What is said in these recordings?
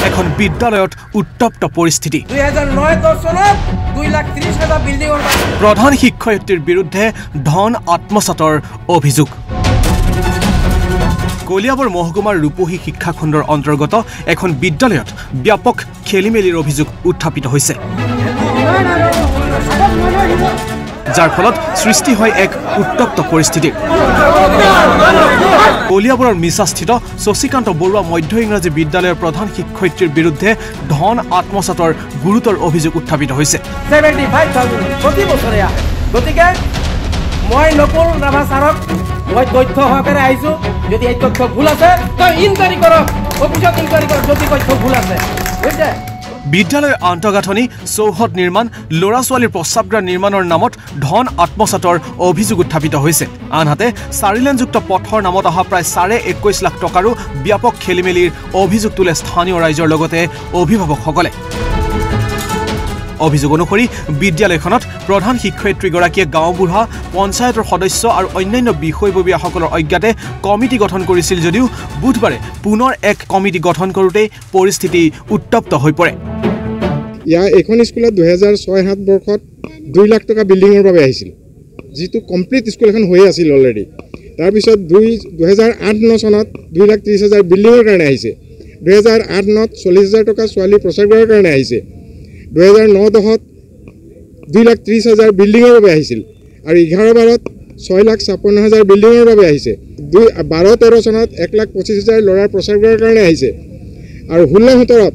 এখন বিদ্যালয়ত উত্তপ্ত পৰিস্থিতি 2009-10 চনত 2,30,000 বিল্ডিঙৰ প্ৰধান শিক্ষয়িত্ৰীৰ বিৰুদ্ধে ধন আত্মসাতৰ অভিযোগ কলিয়াবৰ মহকুমাৰ ৰূপহী শিক্ষাখণ্ডৰ অন্তৰ্গত এখন বিদ্যালয়ত ব্যাপক খেলিমেলিৰ অভিযোগ উত্থাপিত হৈছে যাৰ ফলত সৃষ্টি হয় এক উত্তপ্ত পৰিস্থিতি কলিয়াবৰৰ মিছাস্থিত শশীকান্ত বৰুৱা মধ্য ইংৰাজী বিদ্যালয়ৰ প্ৰধান শিক্ষয়িত্ৰীৰ বিৰুদ্ধে ধন আত্মসাতৰ গুৰুতৰ অভিযোগ উত্থাপিত হৈছে 75,000 প্ৰতি বছৰে গতিকে মই নকুল ৰাভা ছাৰক মই তথ্য সহকাৰে আহিছো যদি এই তথ্য ভুল আছে তো ইনকুৱাৰী কৰক অফিচত ইনকুৱাৰী কৰক যদি তথ্য ভুল আছে বুজিছে বিদ্যালয়ৰ আন্তঃগাঁথনি চৌহদ নিৰ্মাণ ল'ৰা ছোৱালীৰ প্ৰস্ৰাৱগাৰ নিৰ্মাণৰ নামত ধন আত্মসাতৰ অভিযোগ উত্থাপিত হৈছে আনহাতে 4 লেনযুক্ত পথৰ নামত অহা প্ৰায় 21.5 লাখ টকাৰো ব্যাপক খেলিমেলিৰ অভিযোগ তোলে স্থানীয় ৰাইজৰ লগতে অভিভাৱকসকলে অভিযোগ অনুসৰি বিদ্যালয়খনত প্ৰধান শিক্ষয়িত্ৰীগৰাকীয়ে গাঁওবুঢ়া পঞ্চায়তৰ সদস্য আৰু অন্যান্য বিষয়ববীয়াসকলৰ অজ্ঞাতে কমিটি গঠন কৰিছিল যদিও বুধবাৰে পুনৰ এক কমিটি গঠন কৰোঁতে পৰিস্থিতি উত্তপ্ত হৈ পৰে এখন স্কুলত 2006-07 বৰ্ষত 2 লাখ টকা বিল্ডিঙৰ বাবে আহিছিল যিটো কমপ্লিট স্কুল এখন হৈ আছিল অলৰেডি তাৰপিছত 2008-09 চনত 2,30,000 বিল্ডিঙৰ কাৰণে আহিছে 2008-09ত 40,000 টকা ছোৱালী প্ৰস্ৰাৱগাৰৰ কাৰণে আহিছে 2009-10ত 2,30,000 বিল্ডিঙৰ বাবে আহিছিল আৰু 11-12ত 6,56,000 বিল্ডিঙৰ বাবে আহিছে 12-13 চনত 1,25,000 ল'ৰাৰ প্ৰস্ৰাৱগাৰৰ কাৰণে আহিছে আৰু 16-17ত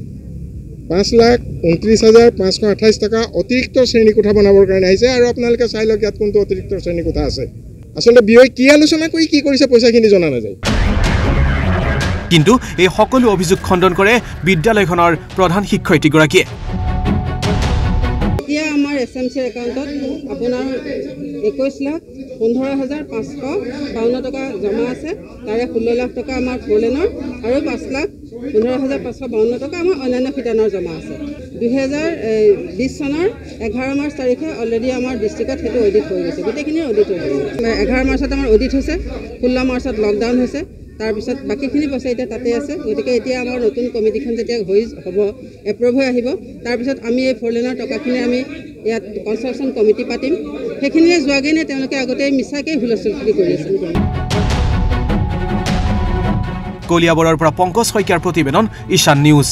5,29,528 টকা অতিৰিক্ত শ্ৰেণীকোঠা বনাবৰ কাৰণে আহিছে আৰু আপোনালোকে চাই লওক ইয়াত কোনটো অতিৰিক্ত শ্ৰেণীকোঠা আছে আচলতে বিয়ই কি আলোচনা কৰি কি কৰিছে পইচাখিনি জনা নাযায় কিন্তু এই সকলো অভিযোগ খণ্ডন কৰে বিদ্যালয়খনৰ প্ৰধান শিক্ষয়িত্ৰীগৰাকীয়ে এতিয়া আমাৰ এছএমচিৰ একাউণ্টত আপোনাৰ 21,15,552 টকা জমা আছে তাৰে 16 লাখ টকা আমাৰ 4 লেনৰ আৰু 5,15,552 টকা আমাৰ অন্যান্য ফিটানৰ জমা আছে 2020 চনৰ 11 মাৰ্চ তাৰিখে অলৰেডি আমাৰ ডিষ্ট্ৰিক্টত সেইটো অডিট হৈ গৈছে গোটেইখিনি অডিট হৈ গৈছে 11 মাৰ্চত আমাৰ অডিট হৈছে 16 মাৰ্চত লকডাউন হৈছে তাৰপিছত বাকিখিনি পইচা এতিয়া তাতে আছে গতিকে এতিয়া আমাৰ নতুন কমিটিখন যেতিয়া হ'ব এপ্ৰুভ হৈ আহিব তাৰপিছত আমি এই 4 লেনৰ টকাখিনি আমি ইয়াত কনষ্ট্ৰাকশ্যন কমিটি পাতিম সেইখিনিয়ে যোৱাগৈ নে তেওঁলোকে আগতে মিছাকৈ হুলস্থুল কৰি আছে কলিয়াবৰৰ পৰা পংকজ শইকীয়াৰ প্ৰতিবেদন ঈশান নিউজ